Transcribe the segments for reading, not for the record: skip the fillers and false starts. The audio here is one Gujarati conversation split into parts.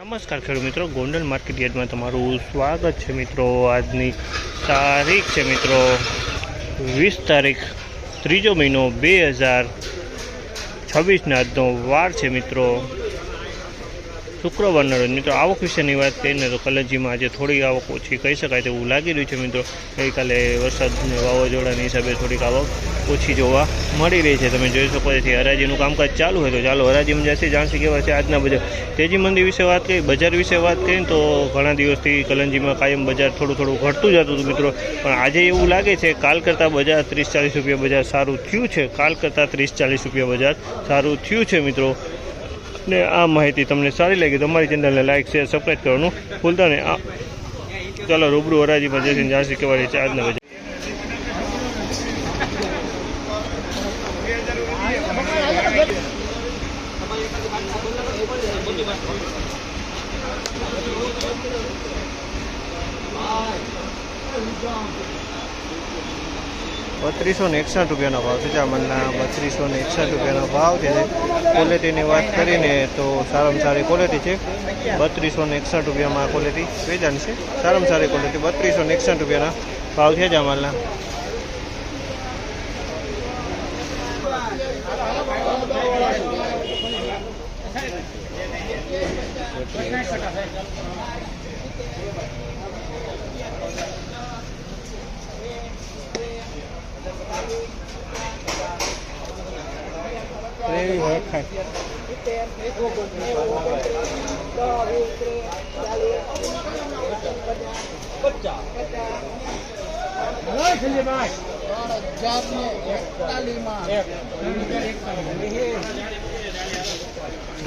નમસ્કાર ખેડૂત મિત્રો, ગોંડલ માર્કેટ યાર્ડમાં તમારું સ્વાગત છે મિત્રો। આજની તારીખ છે મિત્રો 20 તારીખ 3જો મહિનો 2026 આજનો વાર છે મિત્રો શુક્રવારના રોજ। મિત્રો આવક વિશેની વાત કરીને તો કલજીમાં આજે થોડી આવક ઓછી કહી શકાય તેવું લાગી રહ્યું છે મિત્રો। ગઈકાલે વરસાદ અને વાવાઝોડાની હિસાબે થોડીક આવક ઓછી જોવા મળી રહી છે। તમે જોઈ શકો છો હરાજીનું કામકાજ ચાલુ હોય તો ચાલો હરાજીમાં જશે જાણશે કેવા છે આજના બજાર। તેજી મંદી વિશે વાત કરીએ, બજાર વિશે વાત કરીએ તો ઘણા દિવસથી કલંજીમાં કાયમ બજાર થોડું ઘટતું જતું હતું મિત્રો, પણ આજે એવું લાગે છે કાલ કરતાં બજાર 30-40 રૂપિયા બજાર સારું થયું છે। કાલ કરતાં 30-40 રૂપિયા બજાર સારું થયું છે મિત્રો। ને આ માહિતી તમને સારી લાગી તો અમારી ચેનલને લાઇક શેર સબસ્ક્રાઈબ કરવાનું ભૂલતા નહીં। ચાલો રૂબરૂ હરાજીમાં જઈને જાણશે કેવા છે આજના બજાર। 3261 રૂપિયાનો ભાવ છે। જામલના 3261 રૂપિયાનો ભાવ છે। ક્વોલિટીની વાત કરીને તો સારામાં સારી ક્વોલિટી છે। 3261 રૂપિયામાં ક્વોલિટી વેચાણ છે। સારામાં સારી ક્વોલિટી 3261 રૂપિયાના ભાવ છે જામલના।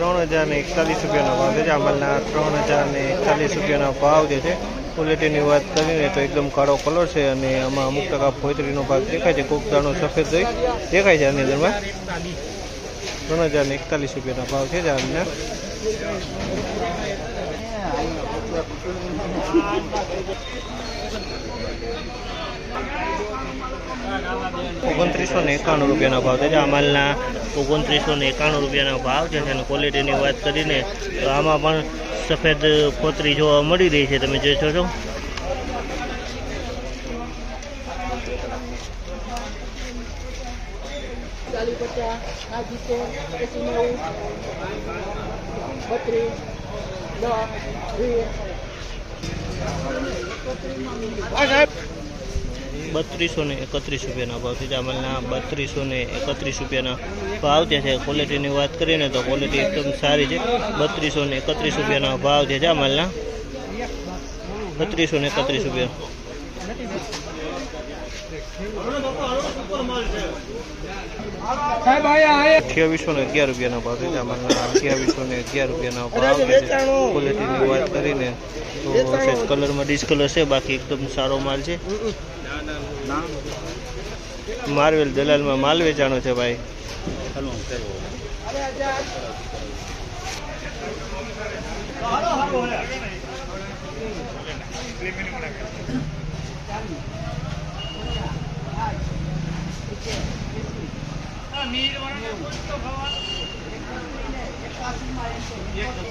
₹3041 ભાવ છે। જામલના 3041 રૂપિયાનો ભાવ જે છે। ક્વોલિટીની વાત કરીને તો એકદમ કાળો કલર છે અને આમાં અમુક ટકા ફોતરીનો ભાગ દેખાય છે। કોક દાણો સફેદ દેખાય છે આની અંદરમાં। 3041 રૂપિયાના ભાવ છે જામલના। ₹2991 રૂપિયાના ભાવ છે। જામલના 2991 રૂપિયાના ભાવ છે અને ક્વોલિટીની વાત કરીને તો આમાં પણ સફેદ ફોતરી જોવા મળી રહી છે, તમે જોઈ શકો છો। ₹3231 રૂપિયાના ભાવ છે। જામલના 3231 રૂપિયાના ભાવ જે છે। ક્વોલિટીની વાત કરીને તો ક્વોલિટી એકદમ સારી છે। 3231 રૂપિયાના ભાવ છે જામલના। 3231 રૂપિયા। ₹2811 રૂપિયાના ભાવ છે જામલના। ₹2811 રૂપિયાના ભાવ છે। ક્વોલિટીની વાત કરીને તો કલરમાં ડિસ્કલર છે, બાકી એકદમ સારો માલ છે। માર્વેલ દલાલમાં માલ વેચાણો છે ભાઈ।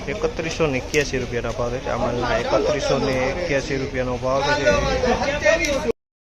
₹3181 રૂપિયાના ભાવ છે। જામલના 3181 રૂપિયાનો ભાવ છે।